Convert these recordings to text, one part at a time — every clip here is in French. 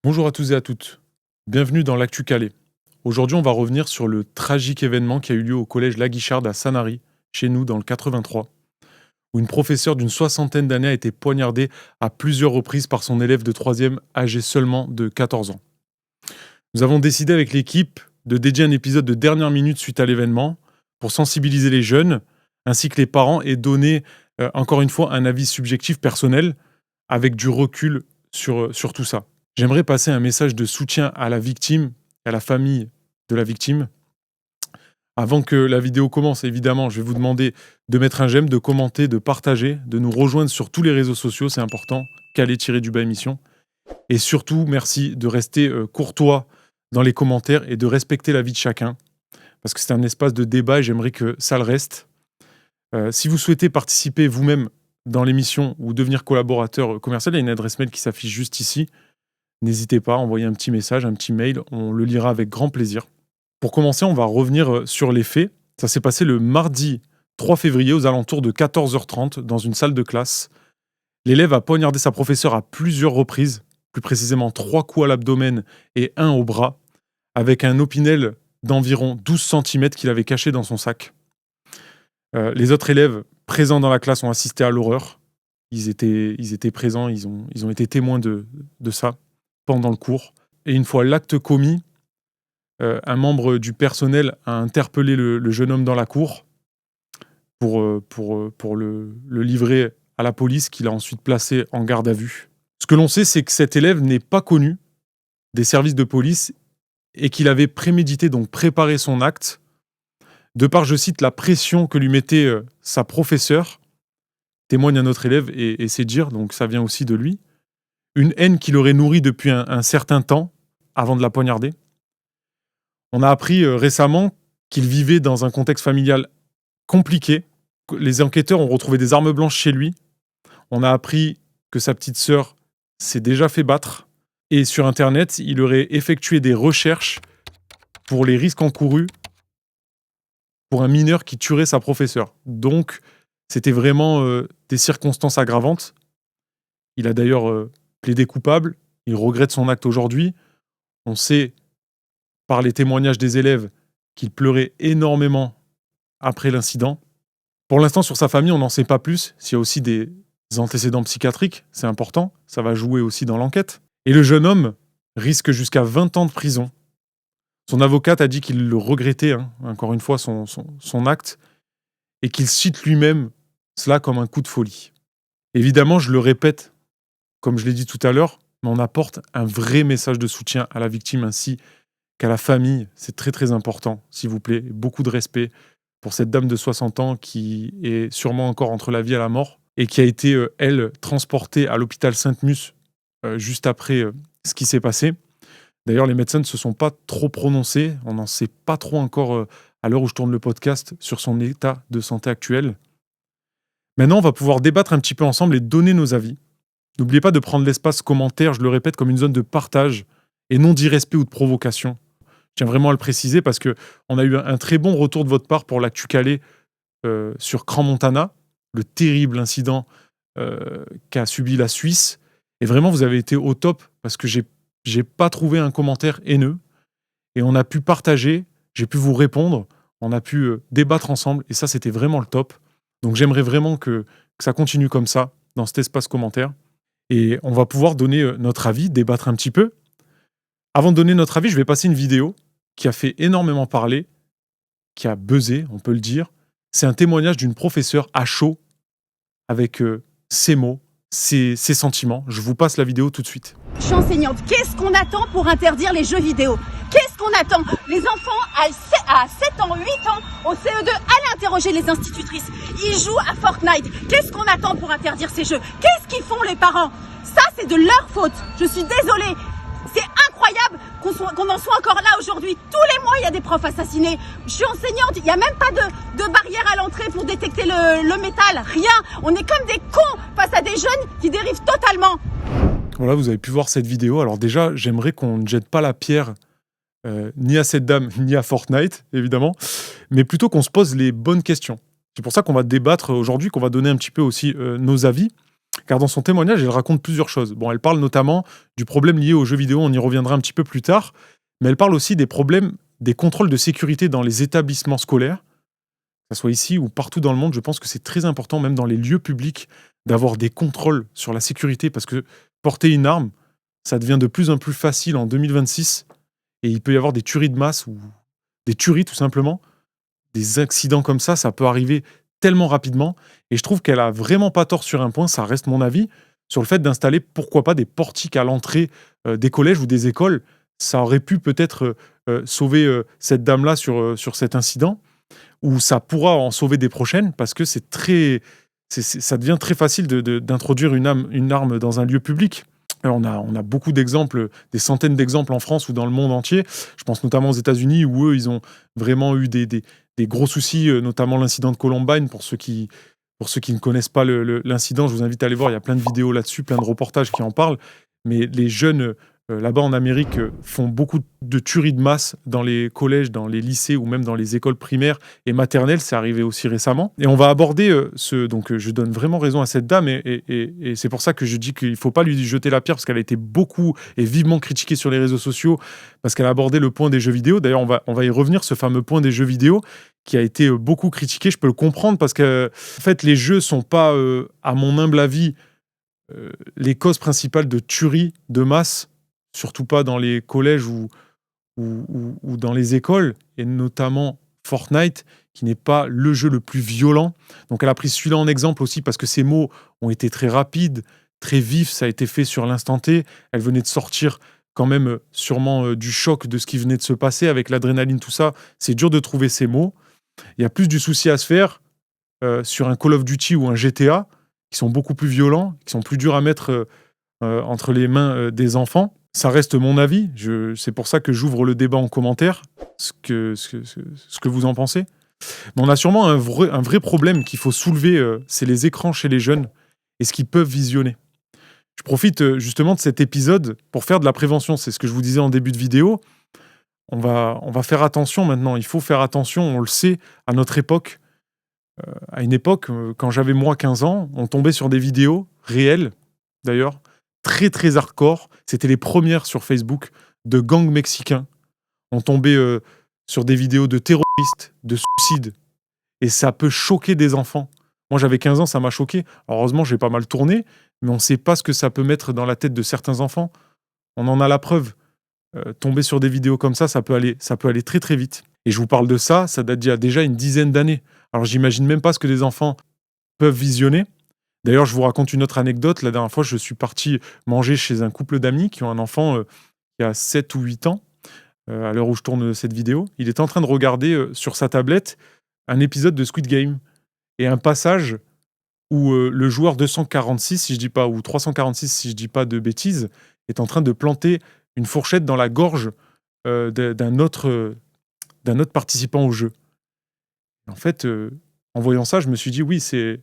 Bonjour à tous et à toutes, bienvenue dans l'Actu Calais. Aujourd'hui, on va revenir sur le tragique événement qui a eu lieu au collège La Guicharde à Sanary, chez nous dans le 83, où une professeure d'une 60aine d'années a été poignardée à plusieurs reprises par son élève de 3e âgé seulement de 14 ans. Nous avons décidé avec l'équipe de dédier un épisode de dernière minute suite à l'événement pour sensibiliser les jeunes ainsi que les parents et donner encore une fois un avis subjectif personnel avec du recul sur tout ça. J'aimerais passer un message de soutien à la victime, à la famille de la victime. Avant que la vidéo commence, évidemment, je vais vous demander de mettre un j'aime, de commenter, de partager, de nous rejoindre sur tous les réseaux sociaux, c'est important, Calais-du-bas émission. Et surtout, merci de rester courtois dans les commentaires et de respecter la vie de chacun, parce que c'est un espace de débat et j'aimerais que ça le reste. Si vous souhaitez participer vous-même dans l'émission ou devenir collaborateur commercial, il y a une adresse mail qui s'affiche juste ici. N'hésitez pas à envoyer un petit message, un petit mail, on le lira avec grand plaisir. Pour commencer, on va revenir sur les faits. Ça s'est passé le mardi 3 février aux alentours de 14h30 dans une salle de classe. L'élève a poignardé sa professeure à plusieurs reprises, plus précisément 3 coups à l'abdomen et 1 au bras, avec un opinel d'environ 12 cm qu'il avait caché dans son sac. Les autres élèves présents dans la classe ont assisté à l'horreur. Ils étaient présents, ils ont été témoins de ça pendant le cours. Et une fois l'acte commis, un membre du personnel a interpellé le jeune homme dans la cour pour le livrer à la police, qui l'a ensuite placé en garde à vue. Ce que l'on sait, c'est que cet élève n'est pas connu des services de police et qu'il avait prémédité, donc préparé son acte, de par, je cite, la pression que lui mettait sa professeure, témoigne un autre élève, et c'est dire, donc ça vient aussi de lui, une haine qu'il aurait nourrie depuis un certain temps, avant de la poignarder. On a appris récemment qu'il vivait dans un contexte familial compliqué. Les enquêteurs ont retrouvé des armes blanches chez lui. On a appris que sa petite sœur s'est déjà fait battre. Et sur Internet, il aurait effectué des recherches pour les risques encourus pour un mineur qui tuerait sa professeure. Donc, c'était vraiment des circonstances aggravantes. Il a d'ailleurs plaidé coupable. Il regrette son acte aujourd'hui. On sait, par les témoignages des élèves, qu'il pleurait énormément après l'incident. Pour l'instant, sur sa famille, on n'en sait pas plus. S'il y a aussi des antécédents psychiatriques, c'est important. Ça va jouer aussi dans l'enquête. Et le jeune homme risque jusqu'à 20 ans de prison. Son avocate a dit qu'il le regrettait, encore une fois, son acte, et qu'il cite lui-même cela comme un coup de folie. Évidemment, je le répète, comme je l'ai dit tout à l'heure, mais on apporte un vrai message de soutien à la victime ainsi qu'à la famille. C'est très très important, s'il vous plaît. Beaucoup de respect pour cette dame de 60 ans qui est sûrement encore entre la vie et la mort et qui a été, elle, transportée à l'hôpital Sainte-Musse juste après ce qui s'est passé. D'ailleurs, les médecins ne se sont pas trop prononcés. On n'en sait pas trop encore, à l'heure où je tourne le podcast, sur son état de santé actuel. Maintenant, on va pouvoir débattre un petit peu ensemble et donner nos avis. N'oubliez pas de prendre l'espace commentaire, je le répète, comme une zone de partage et non d'irrespect ou de provocation. Je tiens vraiment à le préciser parce qu'on a eu un très bon retour de votre part pour l'Actu Calais sur Crans-Montana, le terrible incident qu'a subi la Suisse. Et vraiment, vous avez été au top parce que j'ai pas trouvé un commentaire haineux. Et on a pu partager, j'ai pu vous répondre, on a pu débattre ensemble. Et ça, c'était vraiment le top. Donc j'aimerais vraiment que ça continue comme ça, dans cet espace commentaire. Et on va pouvoir donner notre avis, débattre un petit peu. Avant de donner notre avis, je vais passer une vidéo qui a fait énormément parler, qui a buzzé, on peut le dire. C'est un témoignage d'une professeure à chaud, avec ses mots, ses sentiments. Je vous passe la vidéo tout de suite. Je suis enseignante. Qu'est-ce qu'on attend pour interdire les jeux vidéo? Qu'est-ce qu'on attend? Les enfants à 7 ans, 8 ans, au CE2, allez interroger les institutrices. Ils jouent à Fortnite. Qu'est-ce qu'on attend pour interdire ces jeux? Qu'est-ce qu'ils font les parents? Ça, c'est de leur faute. Je suis désolée. C'est incroyable qu'on en soit encore là aujourd'hui. Tous les mois, il y a des profs assassinés. Je suis enseignante, il n'y a même pas de barrière à l'entrée pour détecter le métal. Rien. On est comme des cons face à des jeunes qui dérivent totalement. Voilà, vous avez pu voir cette vidéo. Alors déjà, j'aimerais qu'on ne jette pas la pierre ni à cette dame, ni à Fortnite, évidemment, mais plutôt qu'on se pose les bonnes questions. C'est pour ça qu'on va débattre aujourd'hui, qu'on va donner un petit peu aussi nos avis. Car dans son témoignage, elle raconte plusieurs choses. Bon, elle parle notamment du problème lié aux jeux vidéo, on y reviendra un petit peu plus tard, mais elle parle aussi des problèmes des contrôles de sécurité dans les établissements scolaires, que ce soit ici ou partout dans le monde. Je pense que c'est très important, même dans les lieux publics, d'avoir des contrôles sur la sécurité, parce que porter une arme, ça devient de plus en plus facile en 2026, et il peut y avoir des tueries de masse, ou des tueries tout simplement, des accidents comme ça peut arriver tellement rapidement. Et je trouve qu'elle a vraiment pas tort sur un point, ça reste mon avis, sur le fait d'installer, pourquoi pas, des portiques à l'entrée des collèges ou des écoles. Ça aurait pu peut-être sauver cette dame-là sur cet incident, ou ça pourra en sauver des prochaines, parce que ça devient très facile d'introduire une arme dans un lieu public. Alors, on a beaucoup d'exemples, des centaines d'exemples en France ou dans le monde entier. Je pense notamment aux États-Unis, où eux, ils ont vraiment eu des gros soucis, notamment l'incident de Columbine. Pour ceux qui ne connaissent pas l'incident, je vous invite à aller voir. Il y a plein de vidéos là-dessus, plein de reportages qui en parlent. Mais les jeunes, là-bas en Amérique, font beaucoup de tueries de masse dans les collèges, dans les lycées ou même dans les écoles primaires et maternelles. C'est arrivé aussi récemment. Et on va aborder donc je donne vraiment raison à cette dame, et c'est pour ça que je dis qu'il ne faut pas lui jeter la pierre, parce qu'elle a été beaucoup et vivement critiquée sur les réseaux sociaux, parce qu'elle a abordé le point des jeux vidéo. D'ailleurs, on va y revenir, ce fameux point des jeux vidéo qui a été beaucoup critiqué. Je peux le comprendre, parce que en fait, les jeux sont pas, à mon humble avis, les causes principales de tueries de masse, surtout pas dans les collèges ou dans les écoles, et notamment Fortnite, qui n'est pas le jeu le plus violent. Donc elle a pris celui-là en exemple aussi, parce que ses mots ont été très rapides, très vifs, ça a été fait sur l'instant T. Elle venait de sortir quand même sûrement du choc de ce qui venait de se passer avec l'adrénaline, tout ça. C'est dur de trouver ces mots. Il y a plus du souci à se faire sur un Call of Duty ou un GTA, qui sont beaucoup plus violents, qui sont plus durs à mettre entre les mains des enfants. Ça reste mon avis. C'est pour ça que j'ouvre le débat en commentaire, ce que vous en pensez. Mais on a sûrement un vrai problème qu'il faut soulever, c'est les écrans chez les jeunes et ce qu'ils peuvent visionner. Je profite justement de cet épisode pour faire de la prévention. C'est ce que je vous disais en début de vidéo. On va faire attention maintenant. Il faut faire attention, on le sait, à notre époque. À une époque, quand j'avais moi 15 ans, on tombait sur des vidéos réelles, d'ailleurs, très très hardcore. C'était les premières sur Facebook, de gangs mexicains. On tombait sur des vidéos de terroristes, de suicides. Et ça peut choquer des enfants. Moi, j'avais 15 ans, ça m'a choqué. Alors, heureusement, j'ai pas mal tourné, mais on ne sait pas ce que ça peut mettre dans la tête de certains enfants. On en a la preuve. Tomber sur des vidéos comme ça peut aller très très vite. Et je vous parle de ça date d'il y a déjà une dizaine d'années. Alors, j'imagine même pas ce que des enfants peuvent visionner. D'ailleurs, je vous raconte une autre anecdote. La dernière fois, je suis parti manger chez un couple d'amis qui ont un enfant qui a 7 ou 8 ans, à l'heure où je tourne cette vidéo. Il est en train de regarder sur sa tablette un épisode de Squid Game et un passage où le joueur 246, si je dis pas, ou 346, si je dis pas de bêtises, est en train de planter une fourchette dans la gorge d'un autre participant au jeu. En fait, en voyant ça, je me suis dit, oui, c'est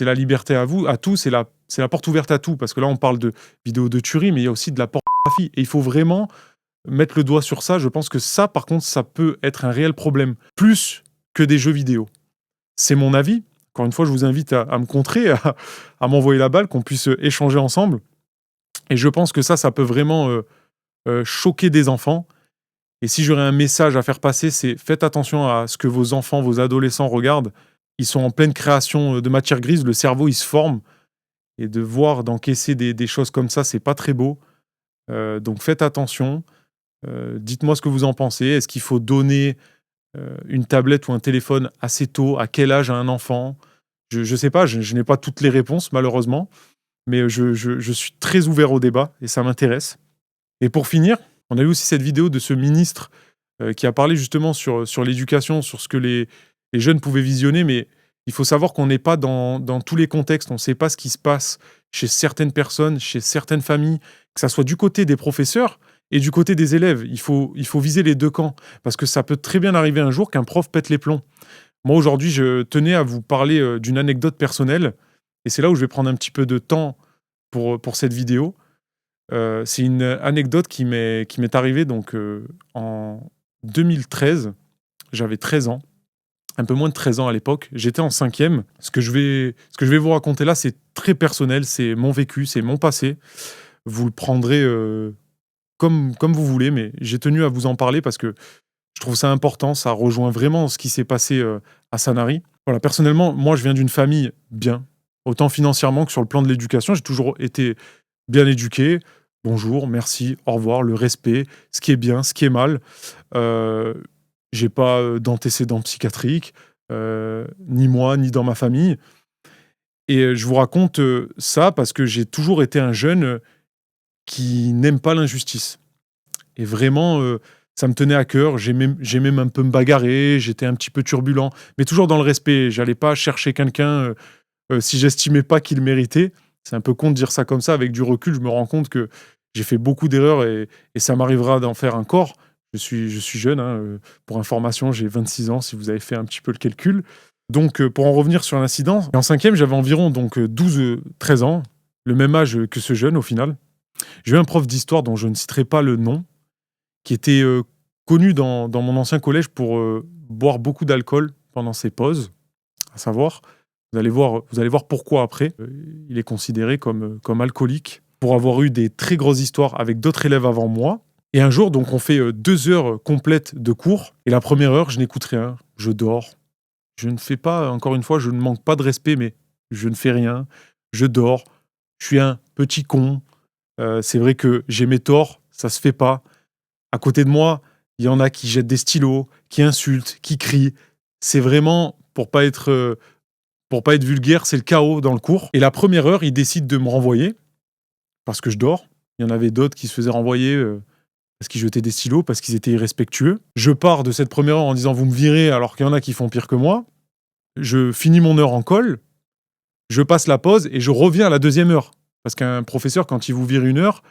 la liberté à tout, c'est la porte ouverte à tout, parce que là, on parle de vidéos de tuerie, mais il y a aussi de la pornographie. Et il faut vraiment mettre le doigt sur ça. Je pense que ça, par contre, ça peut être un réel problème, plus que des jeux vidéo. C'est mon avis. Encore une fois, je vous invite à me contrer, à m'envoyer la balle, qu'on puisse échanger ensemble. Et je pense que ça peut vraiment choquer des enfants. Et si j'aurais un message à faire passer, c'est faites attention à ce que vos enfants, vos adolescents regardent. Ils sont en pleine création de matière grise, le cerveau, il se forme. Et de voir, d'encaisser des choses comme ça, c'est pas très beau. Donc faites attention. Dites-moi ce que vous en pensez. Est-ce qu'il faut donner une tablette ou un téléphone assez tôt? À quel âge à un enfant? Je sais pas, je n'ai pas toutes les réponses, malheureusement. Mais je suis très ouvert au débat et ça m'intéresse. Et pour finir, on a eu aussi cette vidéo de ce ministre qui a parlé justement sur l'éducation, sur ce que les jeunes pouvaient visionner, mais il faut savoir qu'on n'est pas dans tous les contextes, on ne sait pas ce qui se passe chez certaines personnes, chez certaines familles, que ça soit du côté des professeurs et du côté des élèves. Il faut viser les deux camps, parce que ça peut très bien arriver un jour qu'un prof pète les plombs. Moi, aujourd'hui, je tenais à vous parler d'une anecdote personnelle, et c'est là où je vais prendre un petit peu de temps pour cette vidéo. C'est une anecdote qui m'est arrivée donc, en 2013. J'avais 13 ans. un peu moins de 13 ans à l'époque. J'étais en 5e. Ce que je vais vous raconter là, c'est très personnel, c'est mon vécu, c'est mon passé. Vous le prendrez comme vous voulez, mais j'ai tenu à vous en parler parce que je trouve ça important, ça rejoint vraiment ce qui s'est passé à Sanary. Voilà, personnellement, moi je viens d'une famille bien, autant financièrement que sur le plan de l'éducation. J'ai toujours été bien éduqué. Bonjour, merci, au revoir, le respect, ce qui est bien, ce qui est mal. J'ai pas d'antécédents psychiatriques, ni moi, ni dans ma famille. Et je vous raconte ça parce que j'ai toujours été un jeune qui n'aime pas l'injustice. Et vraiment, ça me tenait à cœur. J'ai même un peu me bagarrer, j'étais un petit peu turbulent, mais toujours dans le respect. J'allais pas chercher quelqu'un si j'estimais pas qu'il méritait. C'est un peu con de dire ça comme ça. Avec du recul, je me rends compte que j'ai fait beaucoup d'erreurs et ça m'arrivera d'en faire encore. Je suis jeune, hein, pour information, j'ai 26 ans, si vous avez fait un petit peu le calcul. Donc, pour en revenir sur l'incident, en 5e, j'avais environ 12-13 ans, le même âge que ce jeune au final. J'ai eu un prof d'histoire dont je ne citerai pas le nom, qui était connu dans mon ancien collège pour boire beaucoup d'alcool pendant ses pauses. À savoir, vous allez voir pourquoi après. Il est considéré comme alcoolique pour avoir eu des très grosses histoires avec d'autres élèves avant moi. Et un jour, donc, on fait 2 heures complètes de cours. Et la première heure, je n'écoute rien, je dors. Je ne fais pas, encore une fois, je ne manque pas de respect, mais je ne fais rien. Je dors. Je suis un petit con. C'est vrai que j'ai mes torts, ça se fait pas. À côté de moi, il y en a qui jettent des stylos, qui insultent, qui crient. C'est vraiment, pour pas être vulgaire, c'est le chaos dans le cours. Et la première heure, ils décident de me renvoyer parce que je dors. Il y en avait d'autres qui se faisaient renvoyer parce qu'ils jetaient des stylos, parce qu'ils étaient irrespectueux. Je pars de cette première heure en disant « vous me virez » alors qu'il y en a qui font pire que moi. Je finis mon heure en colle, je passe la pause et je reviens à la deuxième heure. Parce qu'un professeur, quand il vous vire une heure,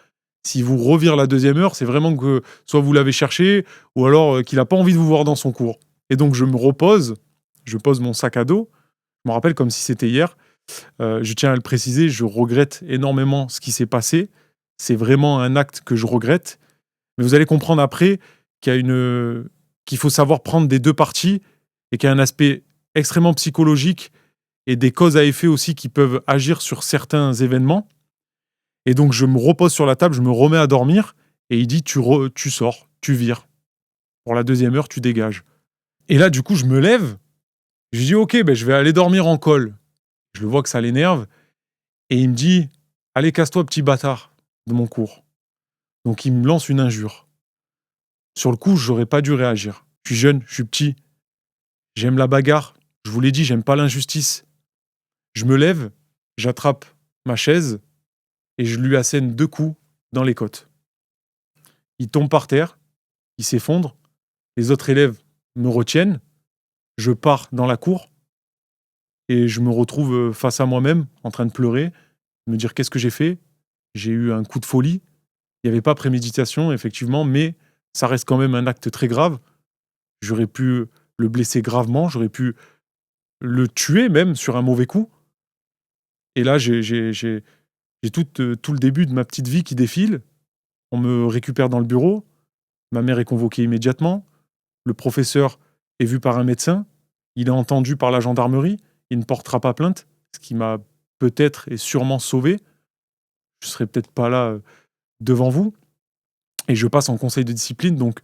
s'il vous revire la deuxième heure, c'est vraiment que soit vous l'avez cherché ou alors qu'il n'a pas envie de vous voir dans son cours. Et donc je me repose, je pose mon sac à dos. Je me rappelle comme si c'était hier. Je tiens à le préciser, je regrette énormément ce qui s'est passé. C'est vraiment un acte que je regrette. Mais vous allez comprendre après qu'il faut savoir prendre des deux parties et qu'il y a un aspect extrêmement psychologique et des causes à effet aussi qui peuvent agir sur certains événements. Et donc, je me repose sur la table, je me remets à dormir et il dit tu sors, tu vires. Pour la deuxième heure, tu dégages. Et là, du coup, je me lève. Je dis ok, je vais aller dormir en colle. Je le vois que ça l'énerve. Et il me dit allez, casse-toi, petit bâtard, de mon cours. Donc, il me lance une injure. Sur le coup, j'aurais pas dû réagir. Je suis jeune, je suis petit. J'aime la bagarre. Je vous l'ai dit, j'aime pas l'injustice. Je me lève, j'attrape ma chaise et je lui assène 2 coups dans les côtes. Il tombe par terre, il s'effondre. Les autres élèves me retiennent. Je pars dans la cour et je me retrouve face à moi-même en train de pleurer, me dire qu'est-ce que j'ai fait. J'ai eu un coup de folie. Il n'y avait pas préméditation, effectivement, mais ça reste quand même un acte très grave. J'aurais pu le blesser gravement, j'aurais pu le tuer même sur un mauvais coup. Et là, j'ai tout le début de ma petite vie qui défile. On me récupère dans le bureau. Ma mère est convoquée immédiatement. Le professeur est vu par un médecin. Il est entendu par la gendarmerie. Il ne portera pas plainte, ce qui m'a peut-être et sûrement sauvé. Je ne serais peut-être pas là devant vous. Et je passe en conseil de discipline. Donc,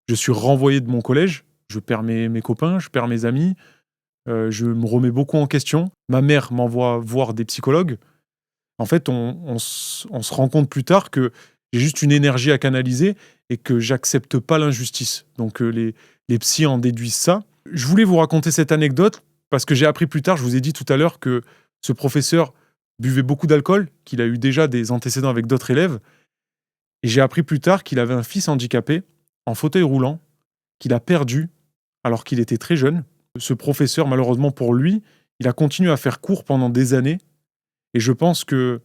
je suis renvoyé de mon collège. Je perds mes copains, je perds mes amis. Je me remets beaucoup en question. Ma mère m'envoie voir des psychologues. En fait, on se rend compte plus tard que j'ai juste une énergie à canaliser et que j'accepte pas l'injustice. Donc les psys en déduisent ça. Je voulais vous raconter cette anecdote parce que j'ai appris plus tard, je vous ai dit tout à l'heure que ce professeur buvait beaucoup d'alcool, qu'il a eu déjà des antécédents avec d'autres élèves. Et j'ai appris plus tard qu'il avait un fils handicapé, en fauteuil roulant, qu'il a perdu alors qu'il était très jeune. Ce professeur, malheureusement pour lui, il a continué à faire cours pendant des années. Et je pense que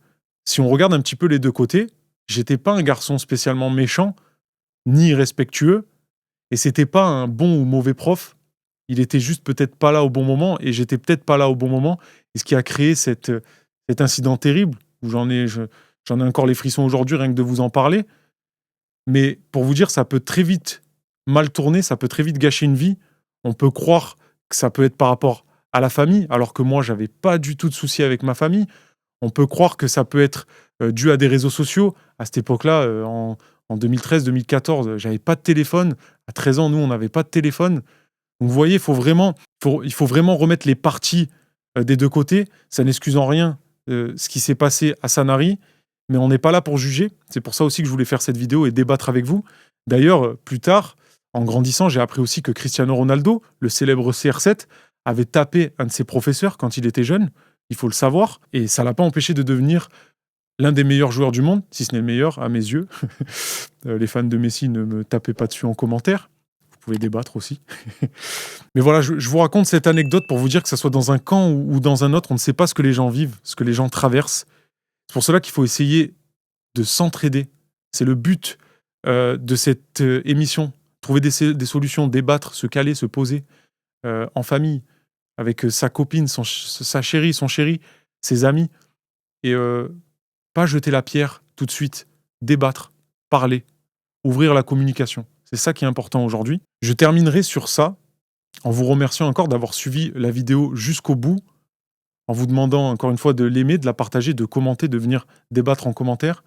si on regarde un petit peu les deux côtés, j'étais pas un garçon spécialement méchant, ni irrespectueux, et c'était pas un bon ou mauvais prof. Il était juste peut-être pas là au bon moment, et j'étais peut-être pas là au bon moment. Et ce qui a créé cet incident terrible, où j'en ai encore les frissons aujourd'hui, rien que de vous en parler. Mais pour vous dire, ça peut très vite mal tourner, ça peut très vite gâcher une vie. On peut croire que ça peut être par rapport à la famille, alors que moi, j'avais pas du tout de soucis avec ma famille. On peut croire que ça peut être dû à des réseaux sociaux. À cette époque-là, en 2013-2014, j'avais pas de téléphone. À 13 ans, nous, on n'avait pas de téléphone. Donc, vous voyez, il faut vraiment remettre les parties des deux côtés. Ça n'excuse en rien ce qui s'est passé à Sanary, mais on n'est pas là pour juger. C'est pour ça aussi que je voulais faire cette vidéo et débattre avec vous. D'ailleurs, plus tard, en grandissant, j'ai appris aussi que Cristiano Ronaldo, le célèbre CR7, avait tapé un de ses professeurs quand il était jeune. Il faut le savoir. Et ça ne l'a pas empêché de devenir l'un des meilleurs joueurs du monde, si ce n'est le meilleur, à mes yeux. Les fans de Messi, ne me tapez pas dessus en commentaire. Vous pouvez débattre aussi. Mais voilà, je vous raconte cette anecdote pour vous dire que ça soit dans un camp ou dans un autre, on ne sait pas ce que les gens vivent, ce que les gens traversent. C'est pour cela qu'il faut essayer de s'entraider. C'est le but de cette émission. Trouver des solutions, débattre, se caler, se poser en famille, avec sa copine, sa chérie, son chéri, ses amis. Et pas jeter la pierre tout de suite. Débattre, parler, ouvrir la communication. C'est ça qui est important aujourd'hui. Je terminerai sur ça en vous remerciant encore d'avoir suivi la vidéo jusqu'au bout, en vous demandant encore une fois de l'aimer, de la partager, de commenter, de venir débattre en commentaire.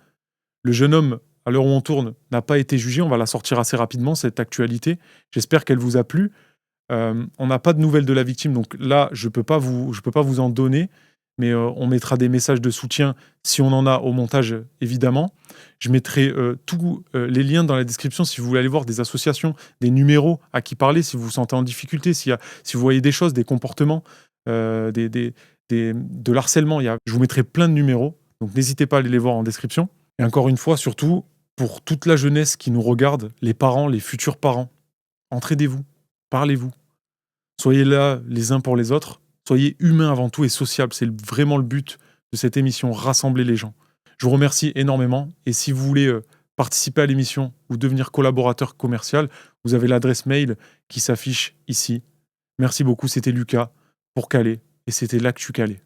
Le jeune homme, à l'heure où on tourne, n'a pas été jugé. On va la sortir assez rapidement, cette actualité. J'espère qu'elle vous a plu. On n'a pas de nouvelles de la victime, donc là, je peux pas vous en donner, mais on mettra des messages de soutien si on en a au montage, évidemment. Je mettrai tous les liens dans la description si vous voulez aller voir des associations, des numéros à qui parler, si vous vous sentez en difficulté, si vous voyez des choses, des comportements, de l'harcèlement. Je vous mettrai plein de numéros, donc n'hésitez pas à aller les voir en description. Et encore une fois, surtout, pour toute la jeunesse qui nous regarde, les parents, les futurs parents, entraidez-vous, parlez-vous. Soyez là les uns pour les autres. Soyez humains avant tout et sociables. C'est vraiment le but de cette émission, rassembler les gens. Je vous remercie énormément. Et si vous voulez participer à l'émission ou devenir collaborateur commercial, vous avez l'adresse mail qui s'affiche ici. Merci beaucoup. C'était Lucas pour Calais et c'était l'Actu Calais.